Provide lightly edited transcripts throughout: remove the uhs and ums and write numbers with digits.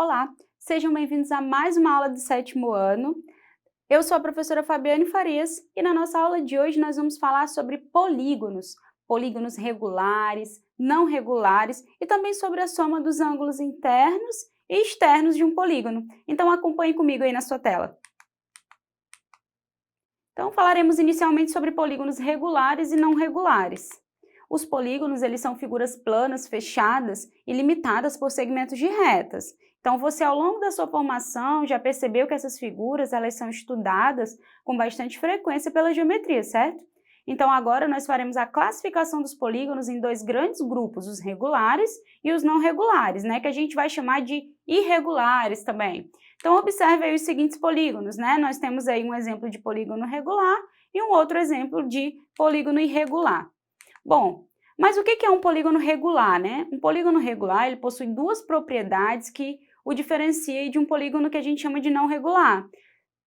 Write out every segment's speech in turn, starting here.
Olá, sejam bem-vindos a mais uma aula do 7º ano. Eu sou a professora Fabiane Farias e na nossa aula de hoje nós vamos falar sobre polígonos, polígonos regulares, não regulares e também sobre a soma dos ângulos internos e externos de um polígono. Então acompanhe comigo aí na sua tela. Então falaremos inicialmente sobre polígonos regulares e não regulares. Os polígonos, eles são figuras planas, fechadas e limitadas por segmentos de retas. Então, você, ao longo da sua formação, já percebeu que essas figuras, elas são estudadas com bastante frequência pela geometria, certo? Então, agora nós faremos a classificação dos polígonos em dois grandes grupos, os regulares e os não regulares, né? Que a gente vai chamar de irregulares também. Então, observe aí os seguintes polígonos, né? Nós temos aí um exemplo de polígono regular e um outro exemplo de polígono irregular. Bom, mas o que é um polígono regular, né? Um polígono regular, ele possui duas propriedades que o diferencia de um polígono que a gente chama de não regular.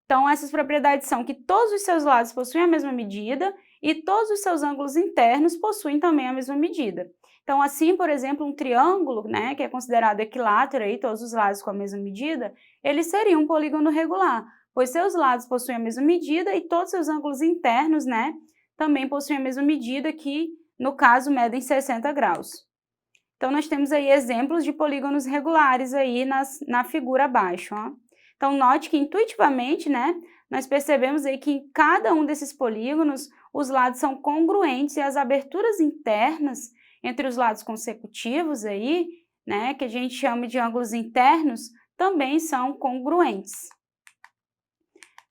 Então, essas propriedades são que todos os seus lados possuem a mesma medida e todos os seus ângulos internos possuem também a mesma medida. Então, assim, por exemplo, um triângulo, né, que é considerado equilátero, aí, todos os lados com a mesma medida, ele seria um polígono regular, pois seus lados possuem a mesma medida e todos os seus ângulos internos, né, também possuem a mesma medida, que, no caso, medem 60 graus. Então, nós temos aí exemplos de polígonos regulares aí na figura abaixo, ó. Então, note que intuitivamente, né, nós percebemos aí que em cada um desses polígonos, os lados são congruentes e as aberturas internas entre os lados consecutivos aí, né, que a gente chama de ângulos internos, também são congruentes.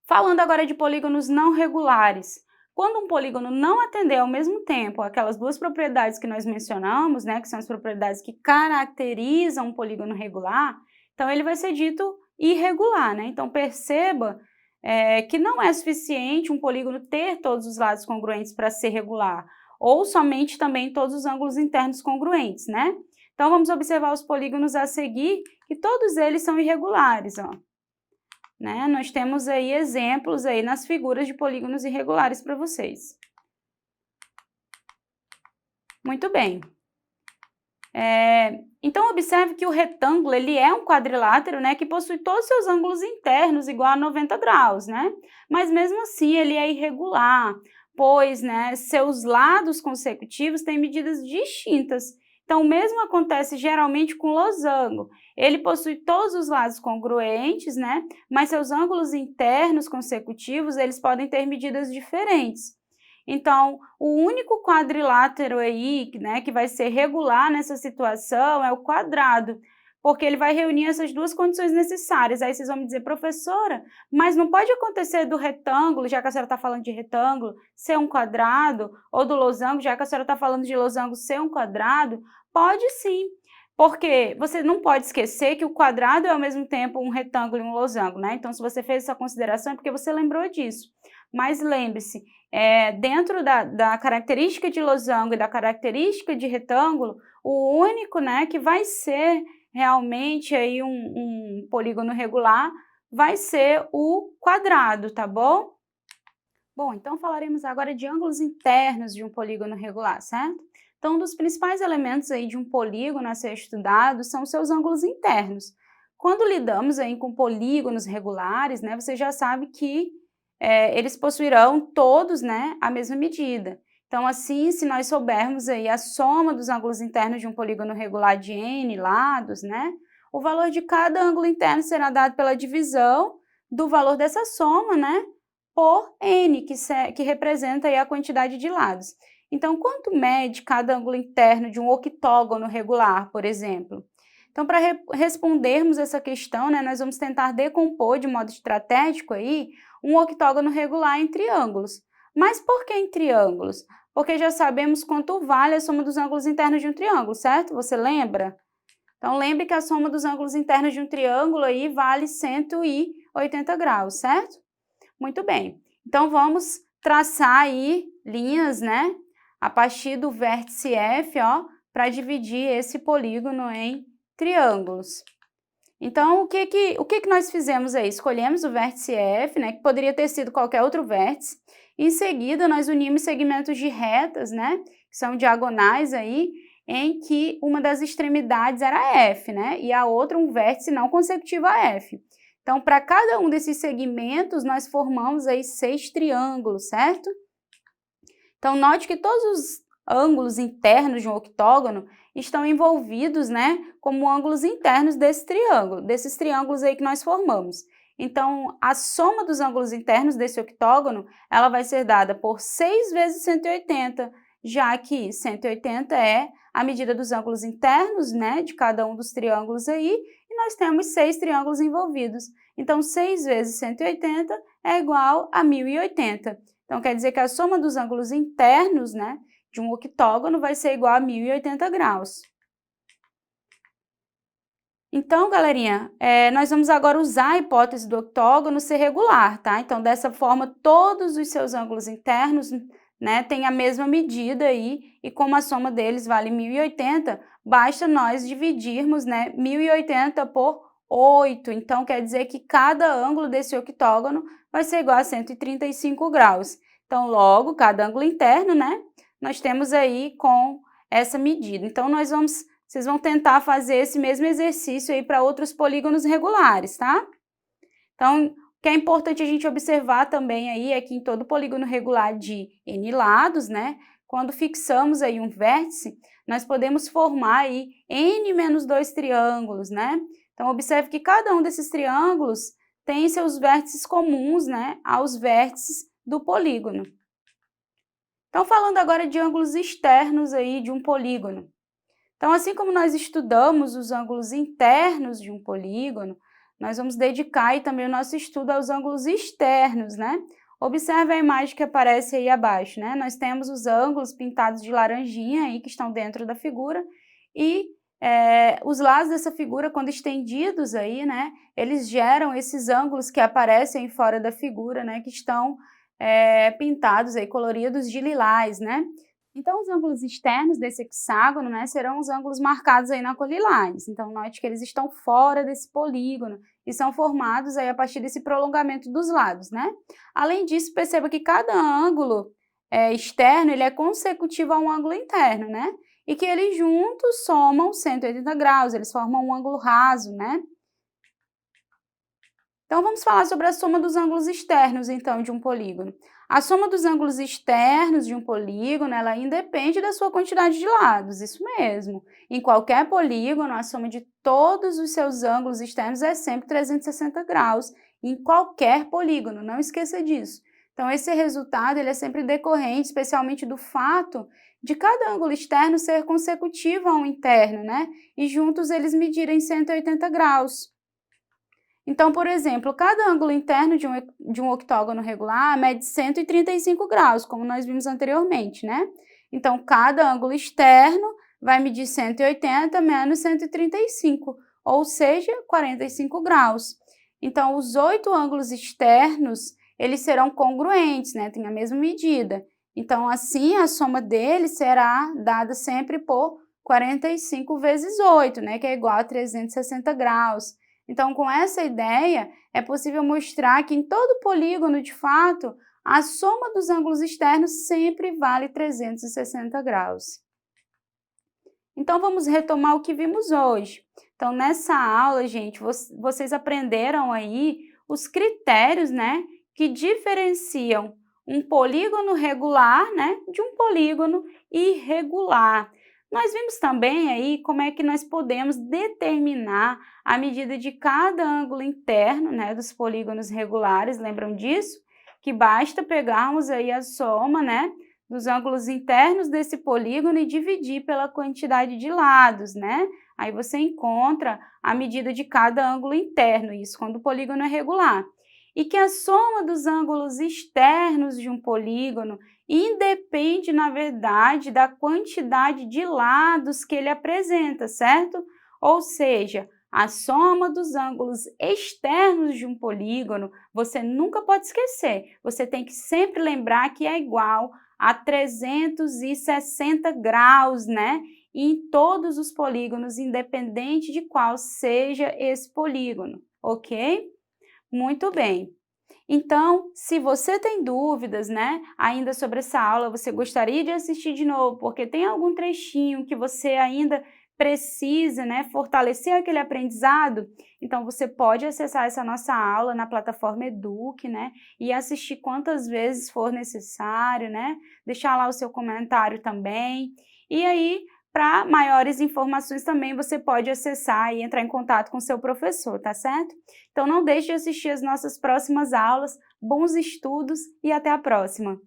Falando agora de polígonos não regulares, quando um polígono não atender ao mesmo tempo aquelas duas propriedades que nós mencionamos, né, que são as propriedades que caracterizam um polígono regular, então ele vai ser dito irregular, né? Então perceba que não é suficiente um polígono ter todos os lados congruentes para ser regular, ou somente também todos os ângulos internos congruentes, né? Então vamos observar os polígonos a seguir, que todos eles são irregulares, ó. Né? Nós temos aí exemplos aí nas figuras de polígonos irregulares para vocês. Muito bem. Então, observe que o retângulo ele é um quadrilátero, né, que possui todos os seus ângulos internos igual a 90 graus, né? Mas mesmo assim ele é irregular, pois, né, seus lados consecutivos têm medidas distintas. Então, o mesmo acontece geralmente com o losango. Ele possui todos os lados congruentes, né? Mas seus ângulos internos consecutivos, eles podem ter medidas diferentes. Então, o único quadrilátero aí, né, que vai ser regular nessa situação é o quadrado, porque ele vai reunir essas duas condições necessárias. Aí vocês vão me dizer, professora, mas não pode acontecer do retângulo, já que a senhora está falando de retângulo, ser um quadrado, ou do losango, já que a senhora está falando de losango, ser um quadrado? Pode sim, porque você não pode esquecer que o quadrado é ao mesmo tempo um retângulo e um losango, né? Então, se você fez essa consideração é porque você lembrou disso. Mas lembre-se, dentro da característica de losango e da característica de retângulo, o único, né, que vai ser realmente aí um polígono regular vai ser o quadrado, tá bom? Bom, então falaremos agora de ângulos internos de um polígono regular, certo? Então, um dos principais elementos aí de um polígono a ser estudado são seus ângulos internos. Quando lidamos aí com polígonos regulares, né, você já sabe que eles possuirão todos, né, a mesma medida. Então, assim, se nós soubermos aí a soma dos ângulos internos de um polígono regular de n lados, né, o valor de cada ângulo interno será dado pela divisão do valor dessa soma, né, por n, que representa aí a quantidade de lados. Então, quanto mede cada ângulo interno de um octógono regular, por exemplo? Então, para respondermos essa questão, né, nós vamos tentar decompor de modo estratégico aí um octógono regular em triângulos. Mas por que em triângulos? Porque já sabemos quanto vale a soma dos ângulos internos de um triângulo, certo? Você lembra? Então, lembre que a soma dos ângulos internos de um triângulo aí vale 180 graus, certo? Muito bem. Então, vamos traçar aí linhas, né, a partir do vértice F, ó, para dividir esse polígono em triângulos. Então, o que nós fizemos aí? Escolhemos o vértice F, né, que poderia ter sido qualquer outro vértice. Em seguida, nós unimos segmentos de retas, né, que são diagonais aí, em que uma das extremidades era F, né? E a outra um vértice não consecutivo a F. Então, para cada um desses segmentos, nós formamos aí 6 triângulos, certo? Então, note que todos os ângulos internos de um octógono estão envolvidos, né, como ângulos internos desse triângulo, desses triângulos aí que nós formamos. Então, a soma dos ângulos internos desse octógono, ela vai ser dada por 6 vezes 180, já que 180 é a medida dos ângulos internos, né, de cada um dos triângulos aí, e nós temos 6 triângulos envolvidos. Então, 6 vezes 180 é igual a 1080. Então, quer dizer que a soma dos ângulos internos, né, de um octógono vai ser igual a 1080 graus. Então, galerinha, nós vamos agora usar a hipótese do octógono ser regular, tá? Então, dessa forma, todos os seus ângulos internos, né, têm a mesma medida aí, e como a soma deles vale 1080, basta nós dividirmos, né, 1080 por 8. Então, quer dizer que cada ângulo desse octógono vai ser igual a 135 graus. Então, logo, cada ângulo interno, né, nós temos aí com essa medida. Então, vocês vão tentar fazer esse mesmo exercício aí para outros polígonos regulares, tá? Então, o que é importante a gente observar também aí é que em todo polígono regular de N lados, né, quando fixamos aí um vértice, nós podemos formar aí N menos 2 triângulos, né? Então, observe que cada um desses triângulos tem seus vértices comuns, né, aos vértices do polígono. Então, falando agora de ângulos externos aí de um polígono. Então, assim como nós estudamos os ângulos internos de um polígono, nós vamos dedicar aí também o nosso estudo aos ângulos externos, né? Observe a imagem que aparece aí abaixo, né? Nós temos os ângulos pintados de laranjinha aí que estão dentro da figura e os lados dessa figura, quando estendidos aí, né? Eles geram esses ângulos que aparecem fora da figura, né? Que estão pintados aí, coloridos de lilás, né? Então, os ângulos externos desse hexágono, né, serão os ângulos marcados aí na cor lilás. Então, note que eles estão fora desse polígono e são formados aí a partir desse prolongamento dos lados, né? Além disso, perceba que cada ângulo externo, ele é consecutivo a um ângulo interno, né? E que eles juntos somam 180 graus, eles formam um ângulo raso, né? Então, vamos falar sobre a soma dos ângulos externos, então, de um polígono. A soma dos ângulos externos de um polígono, ela independe da sua quantidade de lados, isso mesmo. Em qualquer polígono, a soma de todos os seus ângulos externos é sempre 360 graus, em qualquer polígono, não esqueça disso. Então, esse resultado ele é sempre decorrente, especialmente do fato de cada ângulo externo ser consecutivo a um interno, né? E juntos eles medirem 180 graus. Então, por exemplo, cada ângulo interno de um octógono regular mede 135 graus, como nós vimos anteriormente, né? Então, cada ângulo externo vai medir 180 menos 135, ou seja, 45 graus. Então, os 8 ângulos externos, eles serão congruentes, né? Tem a mesma medida. Então, assim, a soma deles será dada sempre por 45 vezes 8, né? Que é igual a 360 graus. Então, com essa ideia, é possível mostrar que em todo polígono, de fato, a soma dos ângulos externos sempre vale 360 graus. Então, vamos retomar o que vimos hoje. Então, nessa aula, gente, vocês aprenderam aí os critérios, né, que diferenciam um polígono regular, né, de um polígono irregular. Nós vimos também aí como é que nós podemos determinar a medida de cada ângulo interno, né, dos polígonos regulares, lembram disso? Que basta pegarmos aí a soma, né, dos ângulos internos desse polígono e dividir pela quantidade de lados, né? Aí você encontra a medida de cada ângulo interno, isso quando o polígono é regular. E que a soma dos ângulos externos de um polígono independe, na verdade, da quantidade de lados que ele apresenta, certo? Ou seja, a soma dos ângulos externos de um polígono, você nunca pode esquecer. Você tem que sempre lembrar que é igual a 360 graus, né? Em todos os polígonos, independente de qual seja esse polígono, ok? Muito bem. Então, se você tem dúvidas, né, ainda sobre essa aula, você gostaria de assistir de novo, porque tem algum trechinho que você ainda precisa, né, fortalecer aquele aprendizado, então você pode acessar essa nossa aula na plataforma Eduque, né, e assistir quantas vezes for necessário, né, deixar lá o seu comentário também. E aí, para maiores informações também, você pode acessar e entrar em contato com o seu professor, tá certo? Então não deixe de assistir as nossas próximas aulas, bons estudos e até a próxima!